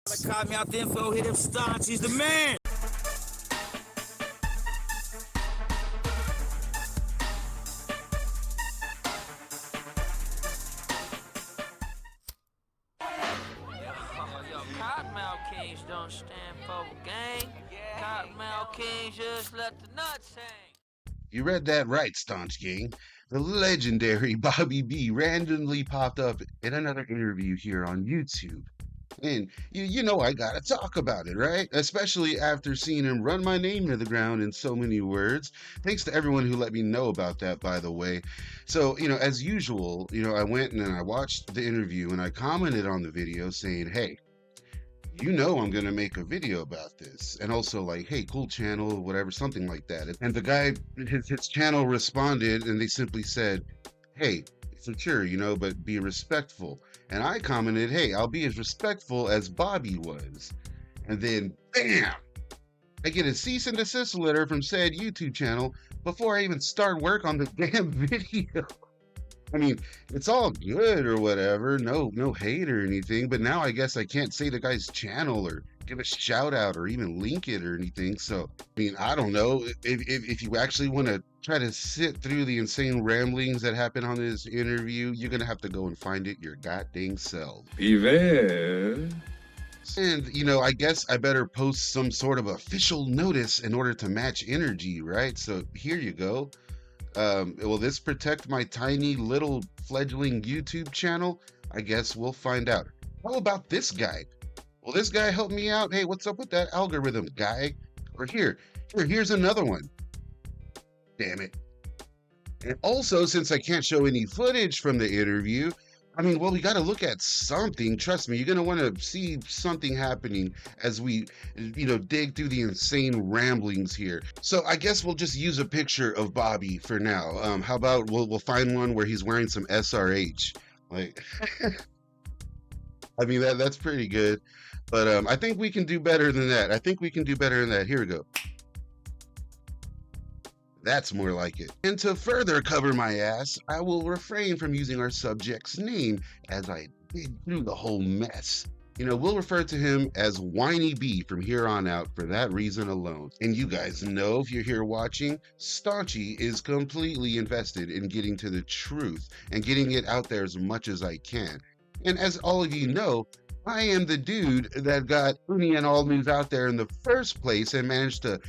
Cottonmouth info, hit him staunch, he's the man! Yo, Cottonmouth Kings don't stand for gang. Cottonmouth Kings just let the nuts hang. You read that right, Staunch Gang. The legendary Bobby B randomly popped up in another interview here on YouTube. And you know I gotta talk about it, right? Especially after seeing him run my name to the ground in so many words. Thanks to everyone who let me know about that, by the way. So, as usual, I went and I watched the interview and I commented on the video saying, hey, I'm gonna make a video about this, and also like, hey, cool channel, whatever, something like that. And the guy, his channel responded, and they simply said, hey, for sure, but be respectful. And I commented, hey, I'll be as respectful as Bobby was. And then, bam, I get a cease and desist letter from said YouTube channel before I even start work on the damn video. I mean, it's all good or whatever, no hate or anything, but now I guess I can't say the guy's channel or give a shout out or even link it or anything. So, I mean, I don't know. If you actually want to try to sit through the insane ramblings that happen on this interview, you're going to have to go and find it your goddamn self. Vive. And, I guess I better post some sort of official notice in order to match energy, right? So here you go. Will this protect my tiny little fledgling YouTube channel? I guess we'll find out. How about this guy? Will this guy help me out? Hey, what's up with that algorithm, guy? Or here's another one. Damn it. And also, since I can't show any footage from the interview, we got to look at something. Trust me, you're going to want to see something happening as we, dig through the insane ramblings here. So I guess we'll just use a picture of Bobby for now. How about we'll find one where he's wearing some SRH? Like, that's pretty good. But I think we can do better than that. Here we go. That's more like it. And to further cover my ass, I will refrain from using our subject's name as I dig through the whole mess. We'll refer to him as Whiny B from here on out for that reason alone. And you guys know, if you're here watching, Staunchy is completely invested in getting to the truth and getting it out there as much as I can. And as all of you know, I am the dude that got Uni and All News out there in the first place and managed to,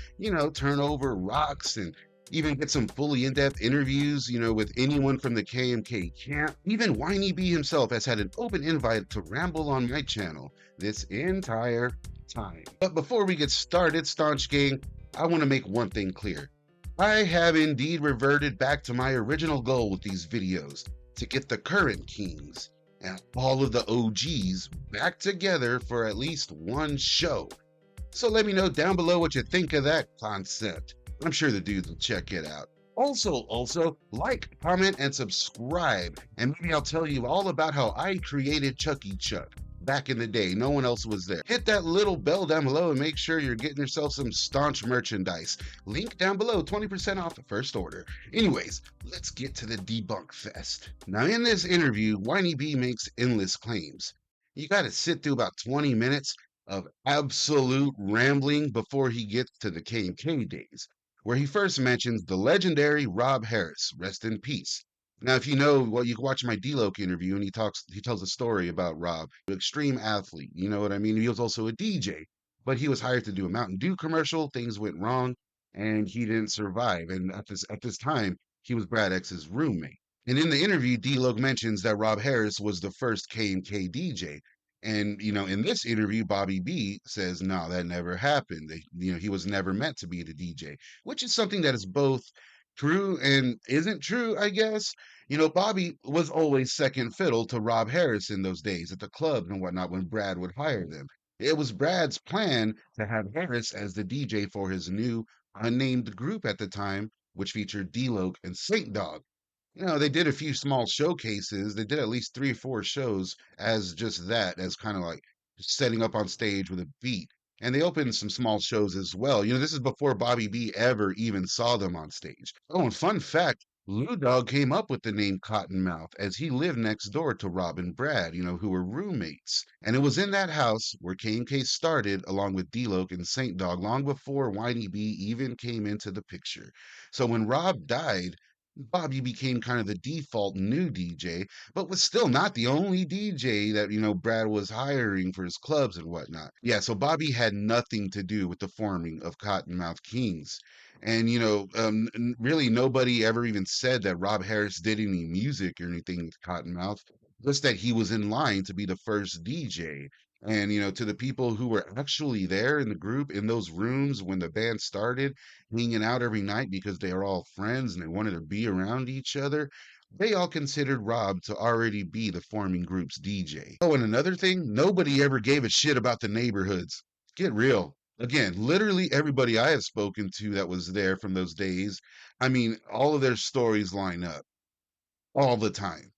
turn over rocks and even get some fully in-depth interviews, with anyone from the KMK camp. Even Whiny B himself has had an open invite to ramble on my channel this entire time. But before we get started, Staunch Gang, I want to make one thing clear. I have indeed reverted back to my original goal with these videos, to get the current Kings and all of the OGs back together for at least one show. So let me know down below what you think of that concept. I'm sure the dudes will check it out. Also, like, comment, and subscribe. And maybe I'll tell you all about how I created Chucky Chuck back in the day. No one else was there. Hit that little bell down below and make sure you're getting yourself some Staunch merchandise. Link down below, 20% off the first order. Anyways, let's get to the debunk fest. Now, in this interview, Whiny B makes endless claims. You gotta sit through about 20 minutes of absolute rambling before he gets to the KMK days, where he first mentions the legendary Rob Harris, rest in peace. Now, if you know, well, you can watch my D-Loc interview, and he tells a story about Rob, an extreme athlete, you know what I mean? He was also a DJ, but he was hired to do a Mountain Dew commercial, things went wrong, and he didn't survive. And at this time, he was Brad X's roommate. And in the interview, D-Loc mentions that Rob Harris was the first KMK DJ. And, in this interview, Bobby B says, no, that never happened. He was never meant to be the DJ, which is something that is both true and isn't true, I guess. Bobby was always second fiddle to Rob Harris in those days at the club and whatnot when Brad would hire them. It was Brad's plan to have Harris as the DJ for his new unnamed group at the time, which featured D-Loc and Saint Dog. They did a few small showcases. They did at least 3 or 4 shows as just that, as kind of like setting up on stage with a beat. And they opened some small shows as well. This is before Bobby B ever even saw them on stage. Oh, and fun fact, Lou Dog came up with the name Cottonmouth as he lived next door to Rob and Brad, who were roommates. And it was in that house where KMK started, along with D-Loc and Saint Dog, long before Whiny B even came into the picture. So when Rob died, Bobby became kind of the default new DJ, but was still not the only DJ that, Brad was hiring for his clubs and whatnot. Yeah, so Bobby had nothing to do with the forming of Kottonmouth Kings. And, really nobody ever even said that Rob Harris did any music or anything with Cottonmouth, just that he was in line to be the first DJ. And, to the people who were actually there in the group, in those rooms when the band started, hanging out every night because they are all friends and they wanted to be around each other, they all considered Rob to already be the forming group's DJ. Oh, and another thing, nobody ever gave a shit about the neighborhoods. Get real. Again, literally everybody I have spoken to that was there from those days, I mean, all of their stories line up all the time.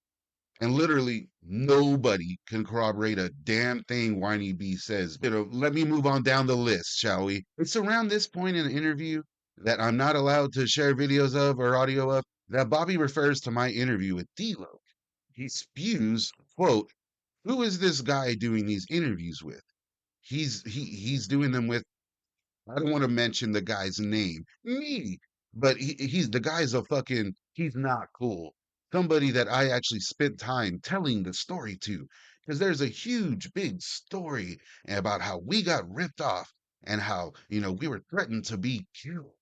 And literally nobody can corroborate a damn thing Whiny B says. Let me move on down the list, shall we? It's around this point in the interview that I'm not allowed to share videos of or audio of that Bobby refers to my interview with D-Lo. He spews, quote, "Who is this guy doing these interviews with? He's doing them with, I don't want to mention the guy's name. Me. But he's the guy's a fucking, he's not cool. Somebody that I actually spent time telling the story to. Because there's a huge, big story about how we got ripped off and how, we were threatened to be killed.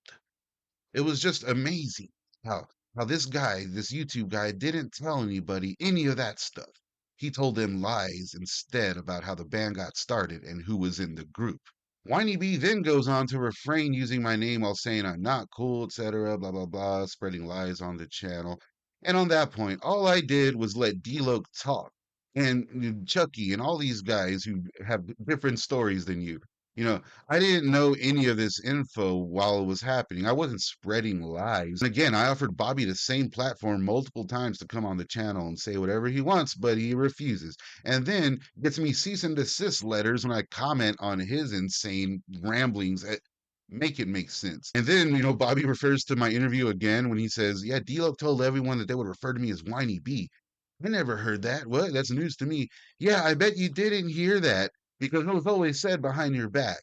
It was just amazing how this guy, this YouTube guy, didn't tell anybody any of that stuff. He told them lies instead about how the band got started and who was in the group. Whiny B then goes on to refrain using my name while saying I'm not cool, etc., blah, blah, blah, spreading lies on the channel. And on that point, all I did was let D-Loc talk. And Chucky and all these guys who have different stories than you. You know, I didn't know any of this info while it was happening. I wasn't spreading lies. And again, I offered Bobby the same platform multiple times to come on the channel and say whatever he wants, but he refuses. And then gets me cease and desist letters when I comment on his insane ramblings. Make it make sense. And then, Bobby refers to my interview again when he says, yeah, D-Loc told everyone that they would refer to me as Whiny B. I never heard that. What? That's news to me. Yeah, I bet you didn't hear that because it was always said behind your back.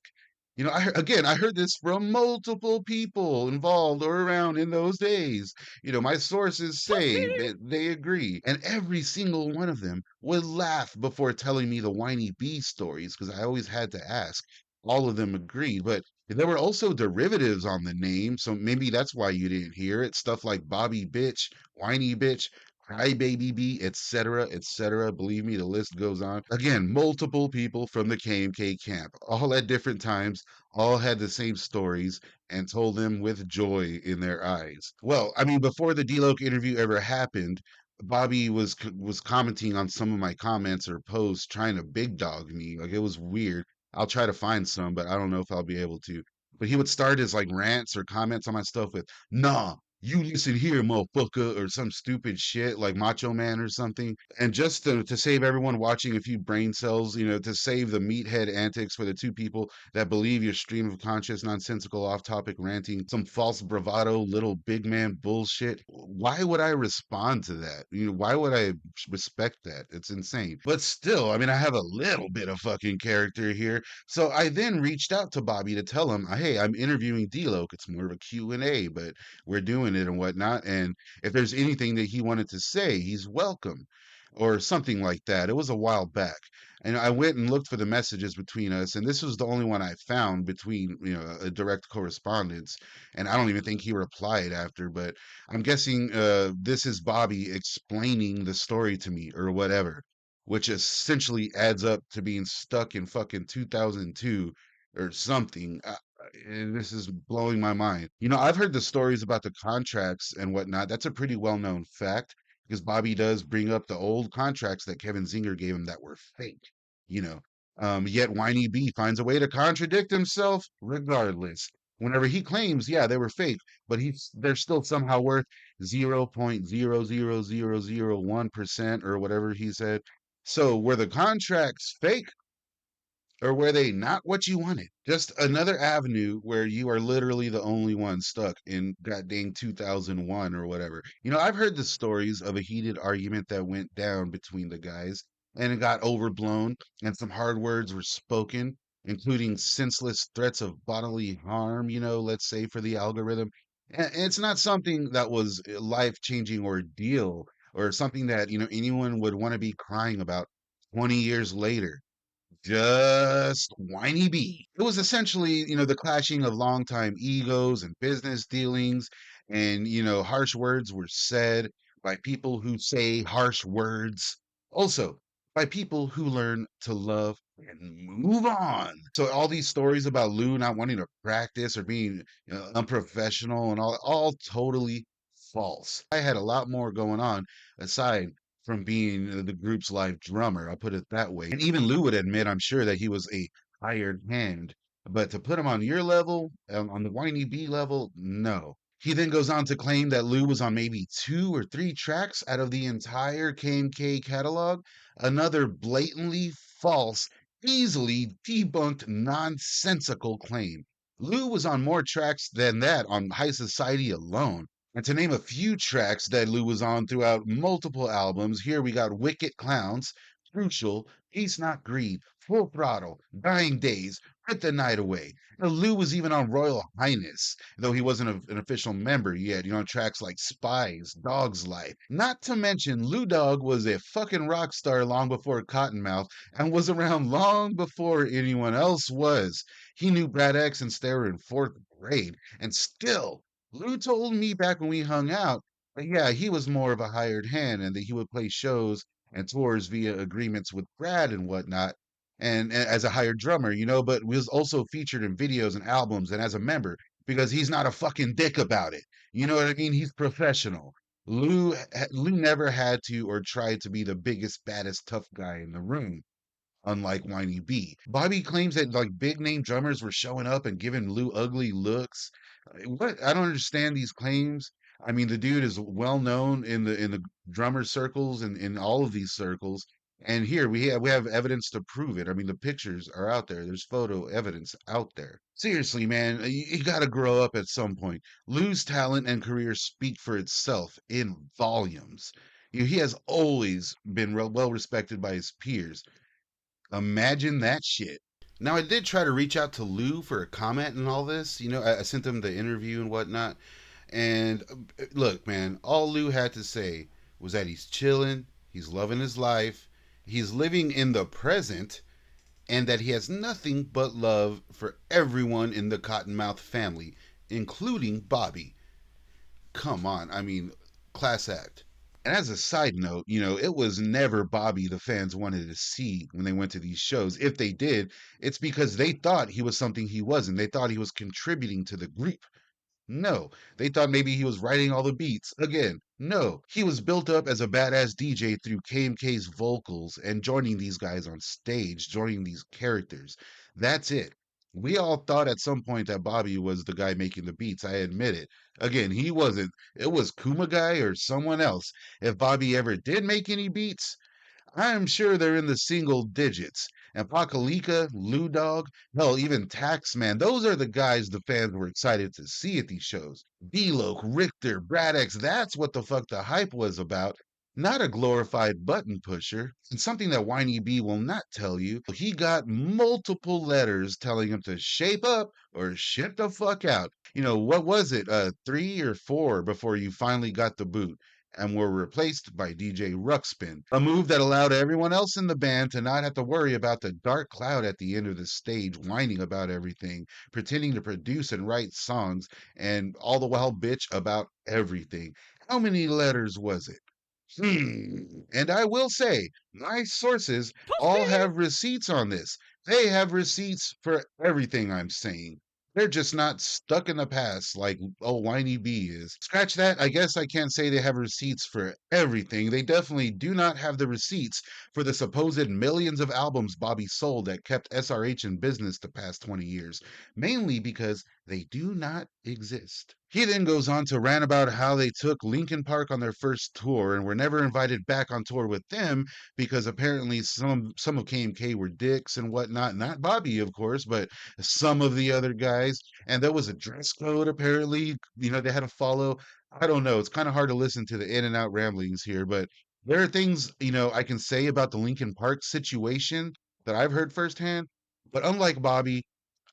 I heard this from multiple people involved or around in those days. My sources say that they agree. And every single one of them would laugh before telling me the Whiny Bee stories because I always had to ask. All of them agreed. But there were also derivatives on the name, so maybe that's why you didn't hear it. Stuff like Bobby Bitch, Whiny Bitch, Hi Baby B, etc., etc. Believe me, the list goes on. Again, multiple people from the KMK camp, all at different times, all had the same stories and told them with joy in their eyes. Well, I mean, before the D-Loc interview ever happened, Bobby was commenting on some of my comments or posts, trying to big dog me. Like it was weird. I'll try to find some, but I don't know if I'll be able to. But he would start his like rants or comments on my stuff with, nah, you listen here, motherfucker, or some stupid shit like Macho Man or something. And just to save everyone watching a few brain cells, to save the meathead antics for the two people that believe your stream of conscious, nonsensical, off topic ranting, some false bravado, little big man bullshit. Why would I respond to that? Why would I respect that? It's insane. But still, I mean, I have a little bit of fucking character here. So I then reached out to Bobby to tell him, hey, I'm interviewing D-Loc. It's more of a Q&A, but we're doing it and whatnot. And if there's anything that he wanted to say, he's welcome or something like that. It was a while back. And I went and looked for the messages between us, and this was the only one I found between, a direct correspondence. And I don't even think he replied after, but I'm guessing this is Bobby explaining the story to me or whatever, which essentially adds up to being stuck in fucking 2002 or something. And this is blowing my mind. I've heard the stories about the contracts and whatnot. That's a pretty well-known fact because Bobby does bring up the old contracts that Kevin Zinger gave him that were fake, you know. Yet Whiny B finds a way to contradict himself regardless. Whenever he claims, yeah, they were fake, but they're still somehow worth 0.00001% or whatever he said. So were the contracts fake? Or were they not what you wanted? Just another avenue where you are literally the only one stuck in goddamn 2001 or whatever. I've heard the stories of a heated argument that went down between the guys and it got overblown and some hard words were spoken, including senseless threats of bodily harm, let's say for the algorithm. And it's not something that was a life-changing ordeal or something that, anyone would want to be crying about 20 years later. Just whiny bee. It was essentially, the clashing of longtime egos and business dealings, and harsh words were said by people who say harsh words. Also, by people who learn to love and move on. So all these stories about Lou not wanting to practice or being unprofessional and all totally false. I had a lot more going on aside from being the group's live drummer. I'll put it that way. And even Lou would admit, I'm sure, that he was a hired hand. But to put him on your level, on the whiny bee level, no. He then goes on to claim that Lou was on maybe 2 or 3 tracks out of the entire KMK catalog. Another blatantly false, easily debunked, nonsensical claim. Lou was on more tracks than that on High Society alone. And to name a few tracks that Lou was on throughout multiple albums, here we got Wicked Clowns, Crucial, Peace Not Greed, Full Throttle, Dying Days, Put the Night Away. Lou was even on Royal Highness, though he wasn't an official member yet, tracks like Spies, Dog's Life. Not to mention, Lou Dog was a fucking rock star long before Cottonmouth and was around long before anyone else was. He knew Brad X and they were in 4th grade, and still, Lou told me back when we hung out that, yeah, he was more of a hired hand and that he would play shows and tours via agreements with Brad and whatnot, and as a hired drummer, but was also featured in videos and albums and as a member because he's not a fucking dick about it. You know what I mean? He's professional. Lou never had to or tried to be the biggest, baddest, tough guy in the room, unlike Whiny B. Bobby claims that like big name drummers were showing up and giving Lou ugly looks. What? I don't understand these claims. I mean, the dude is well known in the drummer circles and in all of these circles. And here we have evidence to prove it. I mean, the pictures are out there. There's photo evidence out there. Seriously, man, you got to grow up at some point. Lou's talent and career speak for itself in volumes. He has always been well respected by his peers. Imagine that shit. Now, I did try to reach out to Lou for a comment and all this. I sent him the interview and whatnot. And look, man, all Lou had to say was that he's chilling, he's loving his life, he's living in the present, and that he has nothing but love for everyone in the Cottonmouth family, including Bobby. Come on, I mean, class act. And as a side note, it was never Bobby the fans wanted to see when they went to these shows. If they did, it's because they thought he was something he wasn't. They thought he was contributing to the group. No, they thought maybe he was writing all the beats. Again, no, he was built up as a badass DJ through KMK's vocals and joining these guys on stage, joining these characters. That's it. We all thought at some point that Bobby was the guy making the beats. I admit it. Again, he wasn't. It was Kuma Guy or someone else. If Bobby ever did make any beats, I'm sure they're in the single digits. And Pakalika, Lou Dog, hell, even Taxman, those are the guys the fans were excited to see at these shows. D-Loc, Richter, Brad X, that's what the fuck the hype was about. Not a glorified button pusher. And something that Whiny B will not tell you, he got multiple letters telling him to shape up or shit the fuck out. What was it, 3 or 4 before you finally got the boot and were replaced by DJ Ruxpin, a move that allowed everyone else in the band to not have to worry about the dark cloud at the end of the stage whining about everything, pretending to produce and write songs, and all the while bitch about everything. How many letters was it? And I will say, my sources all have receipts on this. They have receipts for everything I'm saying. They're just not stuck in the past like old Whiny B is. Scratch that. I guess I can't say they have receipts for everything. They definitely do not have the receipts for the supposed millions of albums Bobby sold that kept SRH in business the past 20 years, mainly because they do not exist. He then goes on to rant about how they took Linkin Park on their first tour and were never invited back on tour with them because apparently some of KMK were dicks and whatnot. Not Bobby, of course, but some of the other guys. And there was a dress code apparently. They had to follow. I don't know. It's kind of hard to listen to the in and out ramblings here, but there are things I can say about the Linkin Park situation that I've heard firsthand. But unlike Bobby,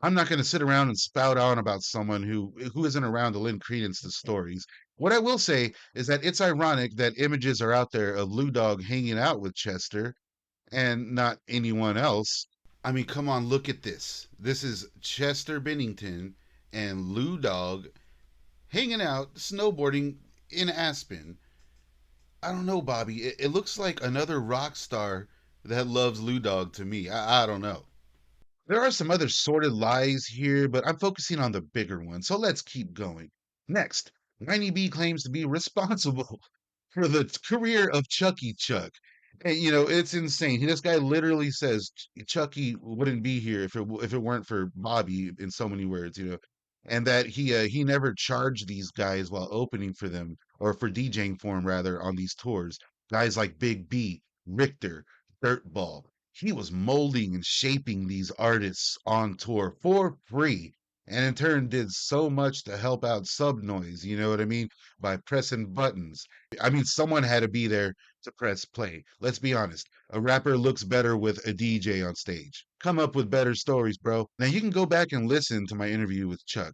I'm not going to sit around and spout on about someone who isn't around to lend credence to stories. What I will say is that it's ironic that images are out there of Lou Dog hanging out with Chester and not anyone else. I mean, come on, look at this. This is Chester Bennington and Lou Dog hanging out snowboarding in Aspen. I don't know, Bobby. It looks like another rock star that loves Lou Dog to me. I don't know. There are some other sordid lies here, but I'm focusing on the bigger one, so let's keep going. Next, Whiny B claims to be responsible for the career of Chucky Chuck. And, it's insane. This guy literally says Chucky wouldn't be here if it weren't for Bobby in so many words, and that he never charged these guys while opening for them or for DJing for him rather on these tours. Guys like Big B, Richter, Dirtball. He was molding and shaping these artists on tour for free, and in turn did so much to help out Subnoise, you know what I mean? By pressing buttons. I mean, someone had to be there to press play. Let's be honest. A rapper looks better with a DJ on stage. Come up with better stories, bro. Now you can go back and listen to my interview with Chuck.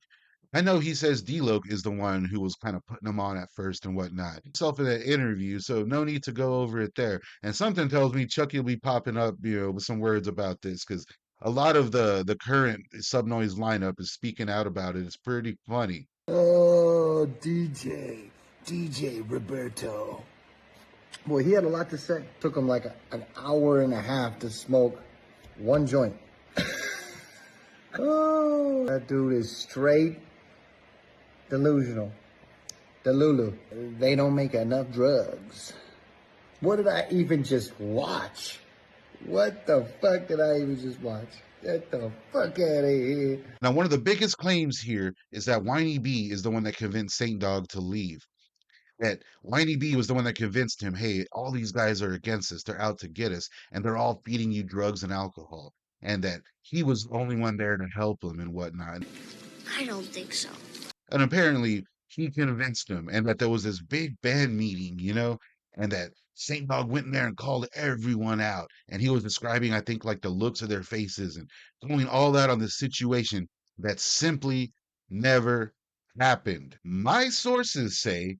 I know he says D-Loc is the one who was kind of putting him on at first and whatnot. Himself in that interview, so no need to go over it there. And something tells me Chucky will be popping up, with some words about this because a lot of the current Subnoise lineup is speaking out about it. It's pretty funny. Oh, DJ Roberto. Boy, he had a lot to say. Took him like an hour and a half to smoke one joint. Oh, that dude is straight delusional. Delulu. They don't make enough drugs. What did I even just watch? What the fuck did I even just watch? Get the fuck out of here. Now, one of the biggest claims here is that Whiny B is the one that convinced Saint Dog to leave. That Whiny B was the one that convinced him, hey, all these guys are against us. They're out to get us, and they're all feeding you drugs and alcohol. And that he was the only one there to help them and whatnot. I don't think so. And apparently, he convinced him, and that there was this big band meeting, and that Saint Dog went in there and called everyone out. And he was describing, I think, like the looks of their faces and throwing all that on the situation that simply never happened. My sources say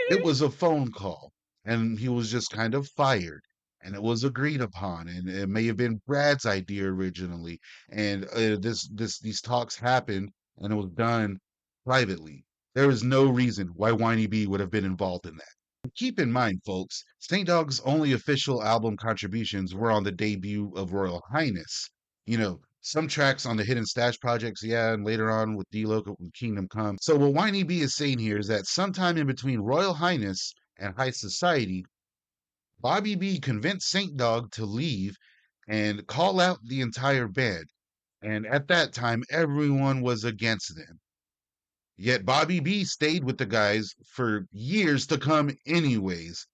it was a phone call, and he was just kind of fired. And it was agreed upon, and it may have been Brad's idea originally. And these talks happened, and it was done privately. There is no reason why Whiny B would have been involved in that. Keep in mind, folks, Saint Dog's only official album contributions were on the debut of Royal Highness. Some tracks on the Hidden Stash projects, yeah, and later on with D-Loc with Kingdom Come. So what Whiny B is saying here is that sometime in between Royal Highness and High Society, Bobby B convinced Saint Dog to leave and call out the entire band. And at that time, everyone was against them. Yet Bobby B stayed with the guys for years to come anyways.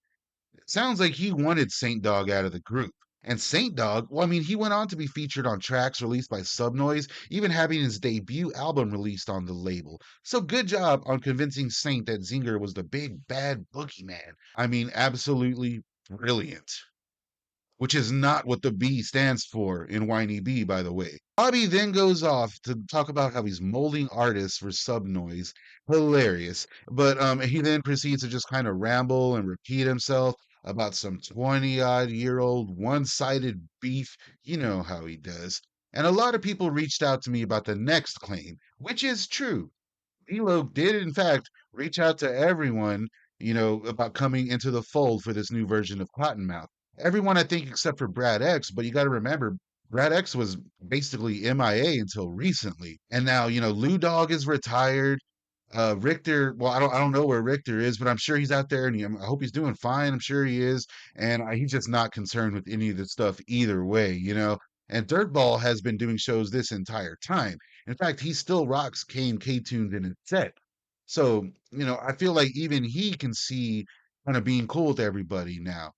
It sounds like he wanted Saint Dog out of the group. And Saint Dog, well, I mean, he went on to be featured on tracks released by Subnoise, even having his debut album released on the label. So good job on convincing Saint that Zinger was the big bad boogeyman. I mean, absolutely brilliant. Which is not what the B stands for in Whiny B, by the way. Bobby then goes off to talk about how he's molding artists for Subnoise. Hilarious. But he then proceeds to just kind of ramble and repeat himself about some 20-odd-year-old one-sided beef. You know how he does. And a lot of people reached out to me about the next claim, which is true. D-Loc did, in fact, reach out to everyone, about coming into the fold for this new version of Cottonmouth. Everyone, I think, except for Brad X, but you got to remember, Brad X was basically MIA until recently. And now, Lou Dog is retired. Richter, well, I don't know where Richter is, but I'm sure he's out there, and I hope he's doing fine. I'm sure he is. And he's just not concerned with any of the stuff either way, And Dirtball has been doing shows this entire time. In fact, he still rocks K and K tunes in his set. So, I feel like even he can see kind of being cool with everybody now.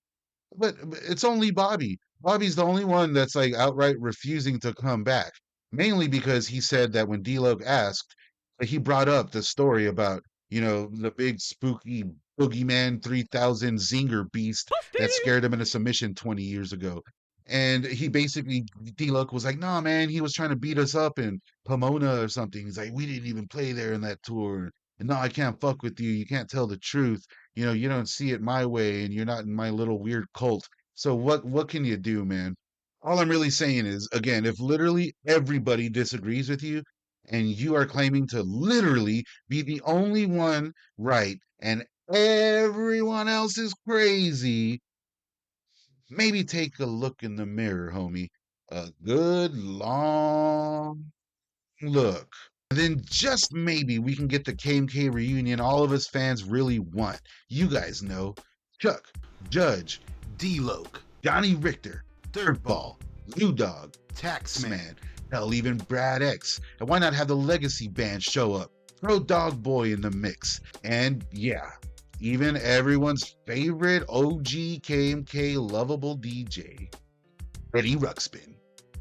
But it's only Bobby. Bobby's the only one that's like outright refusing to come back. Mainly because he said that when D-Lo asked, he brought up the story about, the big spooky boogeyman 3000 zinger beast that scared him into submission 20 years ago. And he basically, D-Lo was like, nah, man, he was trying to beat us up in Pomona or something. He's like, we didn't even play there in that tour. And no, I can't fuck with you. You can't tell the truth. You don't see it my way, and you're not in my little weird cult. So what can you do, man? All I'm really saying is, again, if literally everybody disagrees with you, and you are claiming to literally be the only one right, and everyone else is crazy, maybe take a look in the mirror, homie. A good long look. And then just maybe we can get the KMK reunion all of us fans really want. You guys know Chuck, Judge, D-Loke, Johnny Richter, Dirtball, New Dog, Taxman, hell, even Brad X. And why not have the Legacy Band show up? Throw Dog Boy in the mix. And yeah, even everyone's favorite OG KMK lovable DJ, Eddie Ruxpin.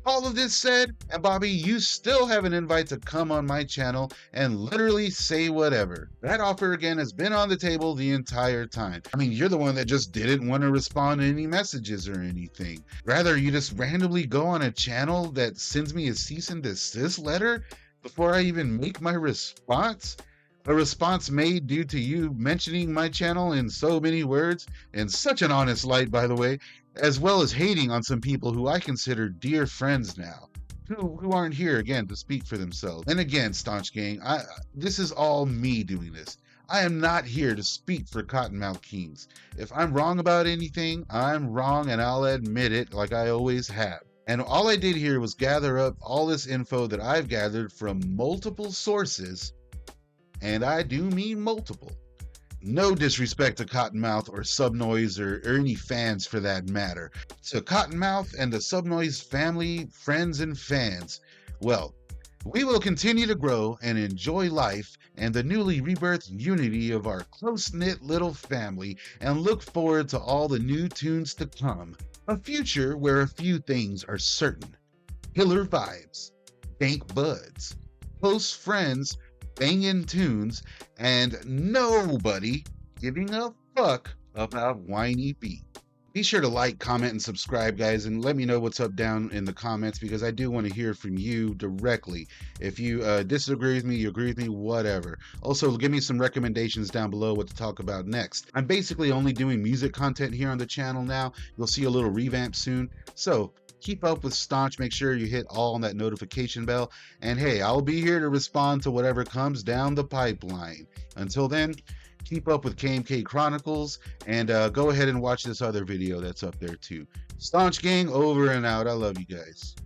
All of this said, and Bobby, you still have an invite to come on my channel and literally say whatever. That offer again has been on the table the entire time. I mean, you're the one that just didn't want to respond to any messages or anything. Rather, you just randomly go on a channel that sends me a cease and desist letter before I even make my response. A response made due to you mentioning my channel in so many words, in such an honest light, by the way, as well as hating on some people who I consider dear friends now, who aren't here again to speak for themselves. And again, Staunch Gang, this is all me doing this. I am not here to speak for Kottonmouth Kings. If I'm wrong about anything, I'm wrong, and I'll admit it like I always have. And all I did here was gather up all this info that I've gathered from multiple sources, and I do mean multiple. No disrespect to Kottonmouth or Subnoise or any fans for that matter. To Kottonmouth and the Subnoise family, friends, and fans, well, we will continue to grow and enjoy life and the newly rebirthed unity of our close-knit little family, and look forward to all the new tunes to come. A future where a few things are certain. Killer vibes, dank buds, close friends, banging tunes, and nobody giving a fuck about whiny beat. Be sure to like, comment, and subscribe, guys, and let me know what's up down in the comments, because I do want to hear from you directly. If you disagree with me, you agree with me, whatever. Also, give me some recommendations down below what to talk about next. I'm basically only doing music content here on the channel now. You'll see a little revamp soon. So keep up with Staunch. Make sure you hit all on that notification bell. And hey, I'll be here to respond to whatever comes down the pipeline. Until then, keep up with KMK Chronicles, and go ahead and watch this other video that's up there too. Staunch Gang, over and out. I love you guys.